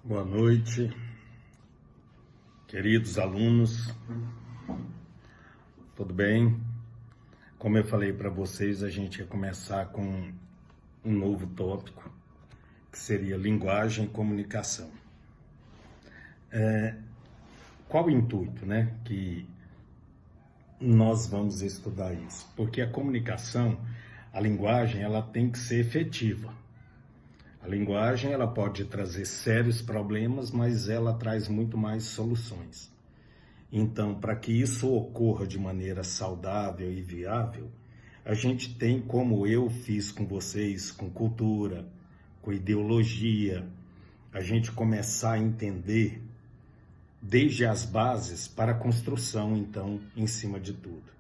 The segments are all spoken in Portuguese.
Boa noite, queridos alunos, tudo bem? Como eu falei para vocês, a gente ia começar com um novo tópico, que seria linguagem e comunicação. Qual o intuito, né, que nós vamos estudar isso? Porque a comunicação, a linguagem, ela tem que ser efetiva. A linguagem, ela pode trazer sérios problemas, mas ela traz muito mais soluções. Então, para que isso ocorra de maneira saudável e viável, a gente tem, como eu fiz com vocês, com cultura, com ideologia, a gente começar a entender desde as bases para a construção, então, em cima de tudo.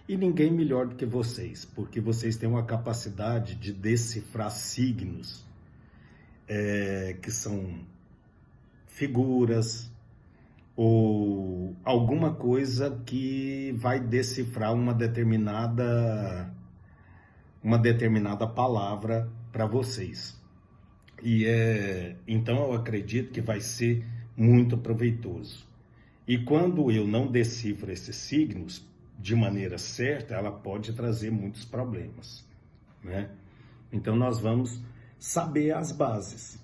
E ninguém melhor do que vocês, porque vocês têm uma capacidade de decifrar signos, que são figuras, ou alguma coisa que vai decifrar uma determinada palavra para vocês. Então eu acredito que vai ser muito proveitoso. E quando eu não decifro esses signos de maneira certa, ela pode trazer muitos problemas, né? Então nós vamos saber as bases,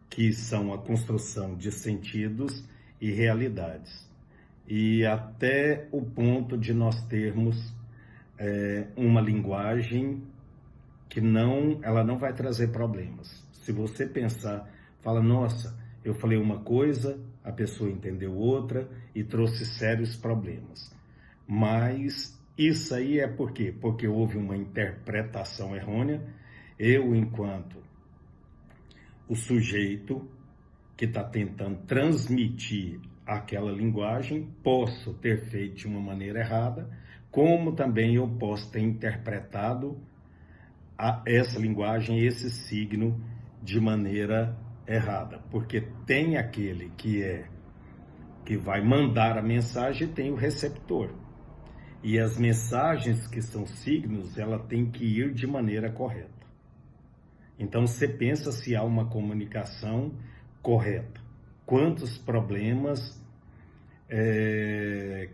que são a construção de sentidos e realidades. E até o ponto de nós termos uma linguagem que ela não vai trazer problemas. Se você pensar, fala, nossa, eu falei uma coisa, a pessoa entendeu outra e trouxe sérios problemas. Mas isso aí é por quê? Porque houve uma interpretação errônea. Eu, enquanto o sujeito que está tentando transmitir aquela linguagem, posso ter feito de uma maneira errada, como também eu posso ter interpretado essa linguagem, esse signo, de maneira errada. Porque tem aquele que vai mandar a mensagem e tem o receptor. E as mensagens que são signos, ela tem que ir de maneira correta. Então você pensa se há uma comunicação correta. Quantos problemas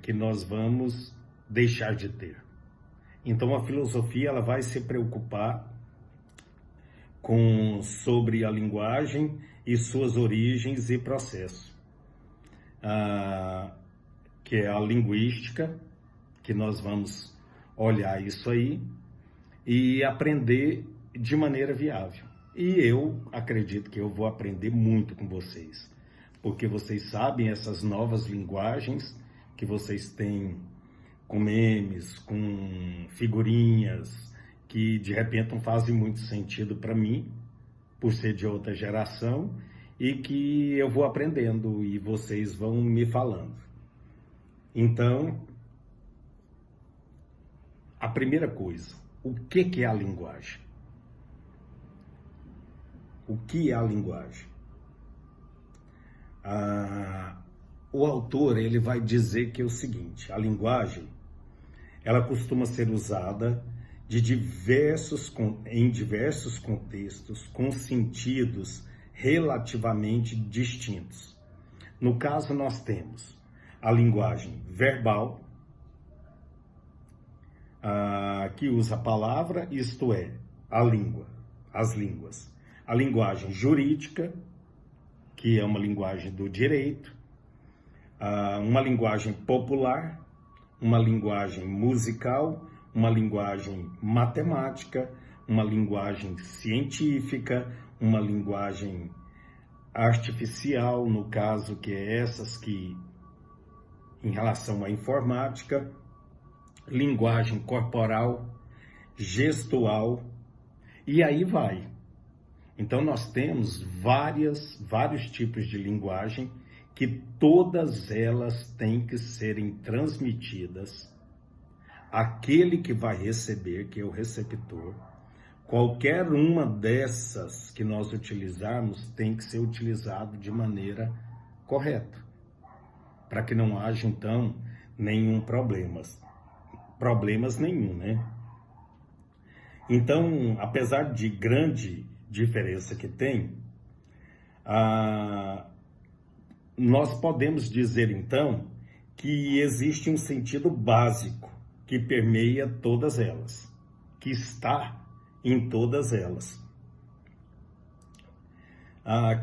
que nós vamos deixar de ter? Então a filosofia ela vai se preocupar sobre a linguagem e suas origens e processos, que é a linguística, que nós vamos olhar isso aí e aprender de maneira viável. E eu acredito que eu vou aprender muito com vocês, porque vocês sabem essas novas linguagens que vocês têm, com memes, com figurinhas, que de repente não fazem muito sentido para mim, por ser de outra geração, e que eu vou aprendendo e vocês vão me falando. Então, a primeira coisa, o que é a linguagem? O que é a linguagem? O autor ele vai dizer que é o seguinte: a linguagem ela costuma ser usada em diversos contextos com sentidos relativamente distintos. No caso, nós temos a linguagem verbal, que usa a palavra, isto é, a língua, as línguas. A linguagem jurídica, que é uma linguagem do direito, uma linguagem popular, uma linguagem musical, uma linguagem matemática, uma linguagem científica, uma linguagem artificial, no caso, que é essas que, em relação à informática, linguagem corporal, gestual, e aí vai. Então nós temos vários tipos de linguagem que todas elas têm que serem transmitidas àquele que vai receber, que é o receptor. Qualquer uma dessas que nós utilizarmos tem que ser utilizado de maneira correta, para que não haja então nenhum problemas nenhum, né? Então, apesar de grande diferença que tem, Nós podemos dizer, então, que existe um sentido básico que permeia todas elas, que está em todas elas,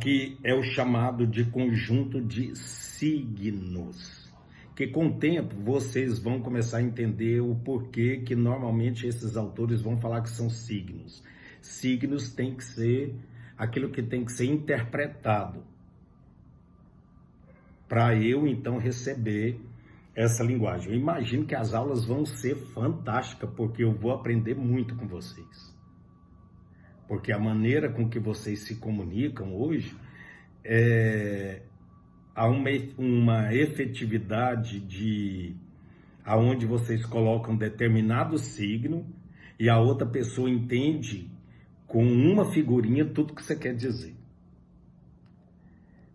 que é o chamado de conjunto de signos, que com o tempo vocês vão começar a entender o porquê que normalmente esses autores vão falar que são signos. Signos tem que ser aquilo que tem que ser interpretado, para eu então receber essa linguagem. Eu imagino que as aulas vão ser fantásticas, porque eu vou aprender muito com vocês. Porque a maneira com que vocês se comunicam hoje há uma efetividade aonde vocês colocam determinado signo e a outra pessoa entende com uma figurinha tudo que você quer dizer.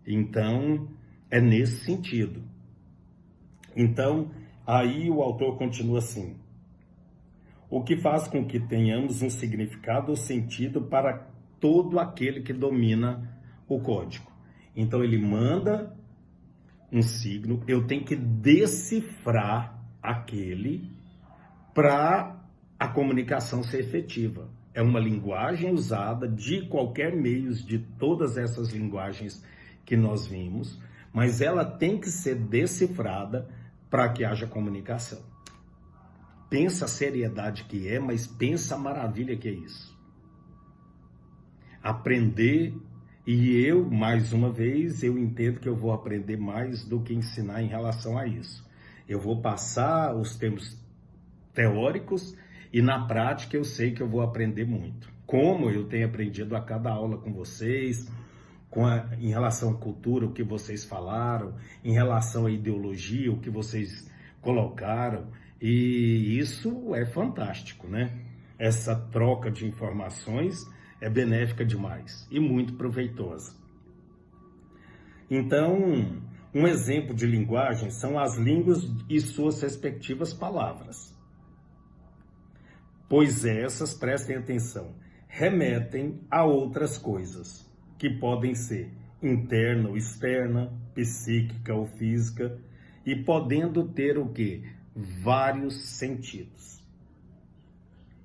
Então, é nesse sentido. Então, aí o autor continua assim: o que faz com que tenhamos um significado ou sentido para todo aquele que domina o código. Então, ele manda um signo, eu tenho que decifrar aquele para a comunicação ser efetiva. É uma linguagem usada de qualquer meio, de todas essas linguagens que nós vimos, mas ela tem que ser decifrada para que haja comunicação. Pensa a seriedade que é, mas pensa a maravilha que é isso. Aprender, e eu, mais uma vez, eu entendo que eu vou aprender mais do que ensinar em relação a isso. Eu vou passar os termos teóricos e na prática eu sei que eu vou aprender muito. Como eu tenho aprendido a cada aula com vocês, em relação à cultura, o que vocês falaram, em relação à ideologia, o que vocês colocaram, e isso é fantástico, né? Essa troca de informações é benéfica demais e muito proveitosa. Então, um exemplo de linguagem são as línguas e suas respectivas palavras. Pois essas, prestem atenção, remetem a outras coisas, que podem ser interna ou externa, psíquica ou física, e podendo ter o quê? Vários sentidos.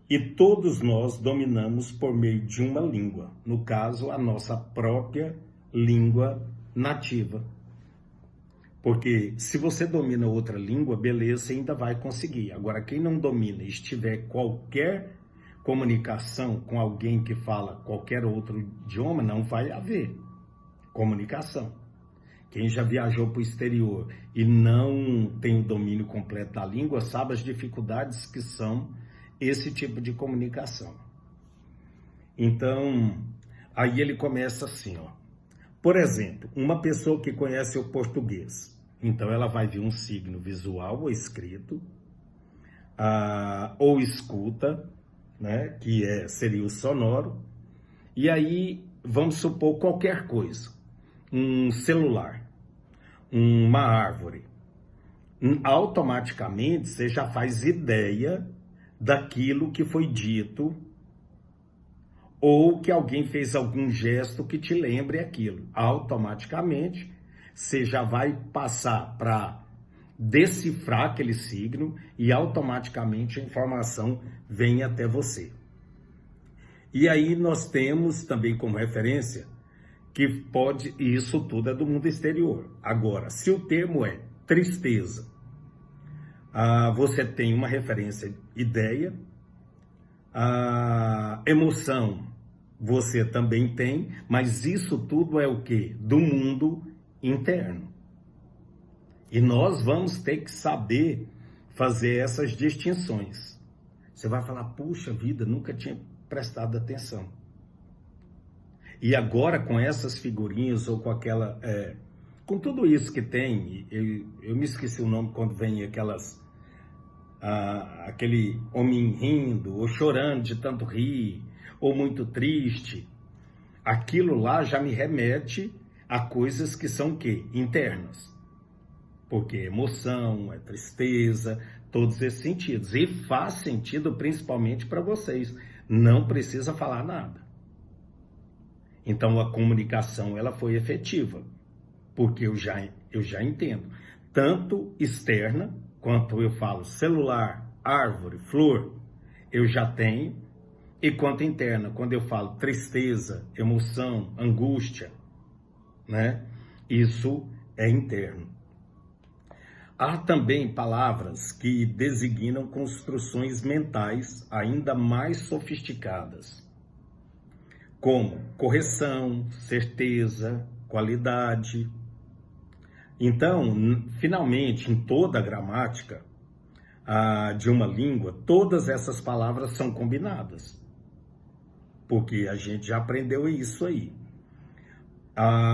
E todos nós dominamos por meio de uma língua, no caso, a nossa própria língua nativa. Porque se você domina outra língua, beleza, você ainda vai conseguir. Agora, quem não domina e estiver qualquer comunicação com alguém que fala qualquer outro idioma, não vai haver comunicação. Quem já viajou para o exterior e não tem o domínio completo da língua, sabe as dificuldades que são esse tipo de comunicação. Então, aí ele começa assim, ó. Por exemplo, uma pessoa que conhece o português, então ela vai ver um signo visual ou escrito, ou escuta, né, que seria o sonoro, e aí vamos supor qualquer coisa, um celular, uma árvore, automaticamente você já faz ideia daquilo que foi dito ou que alguém fez algum gesto que te lembre aquilo. Automaticamente você já vai passar para decifrar aquele signo e automaticamente a informação vem até você. E aí nós temos também como referência que isso tudo é do mundo exterior. Agora, se o termo é tristeza, você tem uma referência, ideia, emoção você também tem, mas isso tudo é o quê? Do mundo interno. E nós vamos ter que saber fazer essas distinções. Você vai falar, puxa vida, nunca tinha prestado atenção. E agora com essas figurinhas ou com aquela... com tudo isso que tem, eu me esqueci o nome quando vem aquele homem rindo ou chorando de tanto rir, ou muito triste. Aquilo lá já me remete a coisas que são o quê? Internas. Porque emoção, tristeza, todos esses sentidos. E faz sentido principalmente para vocês. Não precisa falar nada. Então a comunicação ela foi efetiva, porque eu já entendo, tanto externa, quanto eu falo celular, árvore, flor, eu já tenho, e quanto interna, quando eu falo tristeza, emoção, angústia, né? Isso é interno. Há também palavras que designam construções mentais ainda mais sofisticadas, como correção, certeza, qualidade. Então, finalmente, em toda a gramática de uma língua, todas essas palavras são combinadas, porque a gente já aprendeu isso aí.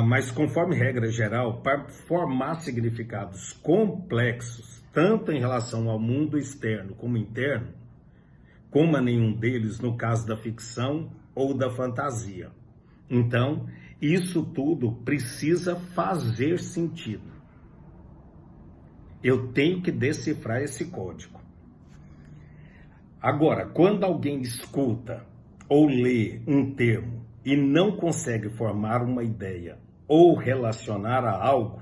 Mas conforme regra geral, para formar significados complexos, tanto em relação ao mundo externo como interno, como a nenhum deles no caso da ficção ou da fantasia. Então, isso tudo precisa fazer sentido. Eu tenho que decifrar esse código. Agora, quando alguém escuta ou lê um termo e não consegue formar uma ideia ou relacionar a algo,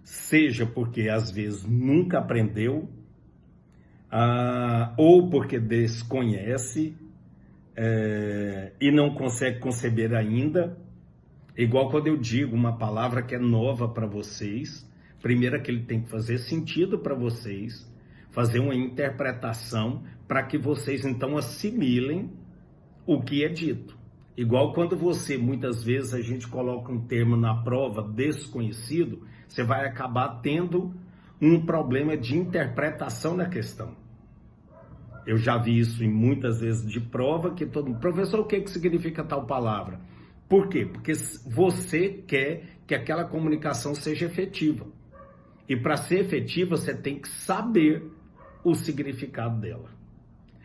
seja porque às vezes nunca aprendeu, ou porque desconhece e não consegue conceber ainda, igual quando eu digo uma palavra que é nova para vocês, primeiro é que ele tem que fazer sentido para vocês, fazer uma interpretação para que vocês então assimilem o que é dito. Igual quando você, muitas vezes, a gente coloca um termo na prova desconhecido, você vai acabar tendo um problema de interpretação na questão. Eu já vi isso em muitas vezes de prova, que todo mundo, professor, o que significa tal palavra? Por quê? Porque você quer que aquela comunicação seja efetiva. E para ser efetiva, você tem que saber o significado dela.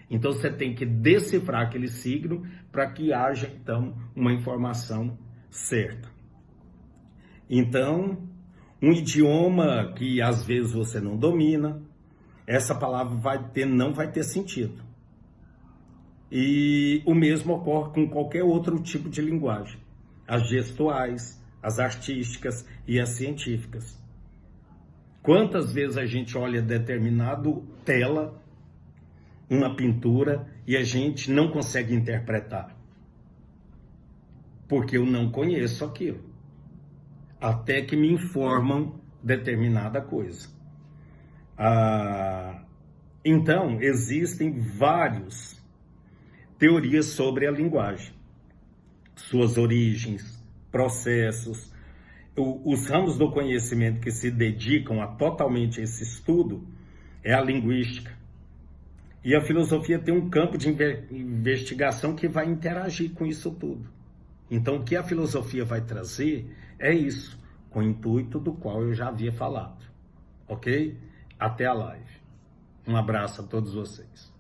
Então você tem que decifrar aquele signo para que haja então uma informação certa. Então, um idioma que às vezes você não domina, essa palavra não vai ter sentido. E o mesmo ocorre com qualquer outro tipo de linguagem, as gestuais, as artísticas e as científicas. Quantas vezes a gente olha determinado tela, uma pintura, e a gente não consegue interpretar? Porque eu não conheço aquilo. Até que me informam determinada coisa. Então, existem várias teorias sobre a linguagem. Suas origens, processos. Os ramos do conhecimento que se dedicam totalmente a esse estudo é a linguística. E a filosofia tem um campo de investigação que vai interagir com isso tudo. Então, o que a filosofia vai trazer é isso, com o intuito do qual eu já havia falado. Ok? Até a live. Um abraço a todos vocês.